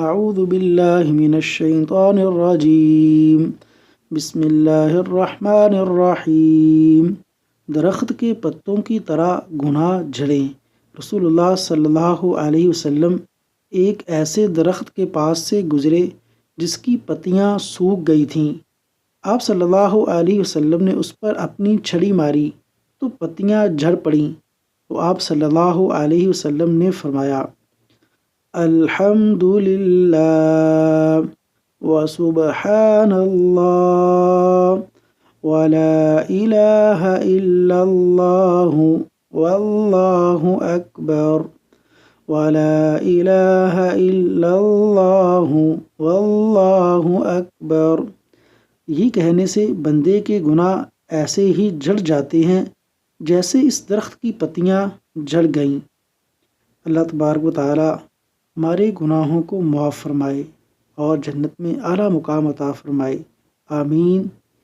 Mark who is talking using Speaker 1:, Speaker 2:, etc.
Speaker 1: اعوذ باللہ من الشیطان الرجیم، بسم اللہ الرحمن الرحیم۔ درخت کے پتوں کی طرح گناہ جھڑیں۔ رسول اللہ صلی اللہ علیہ وسلم ایک ایسے درخت کے پاس سے گزرے جس کی پتیاں سوکھ گئی تھیں۔ آپ صلی اللہ علیہ وسلم نے اس پر اپنی چھڑی ماری تو پتیاں جھڑ پڑیں، تو آپ صلی اللہ علیہ وسلم نے فرمایا الحمد للہ وسبحان اللہ ولا الہ الا اللہ واللہ اکبر ولا الہ الا اللہ واللہ اکبر۔ یہ کہنے سے بندے کے گناہ ایسے ہی جھڑ جاتے ہیں جیسے اس درخت کی پتیاں جھڑ گئیں۔ اللہ تبارک و تعالی ہمارے گناہوں کو معاف فرمائے اور جنت میں اعلیٰ مقام عطا فرمائے، آمین۔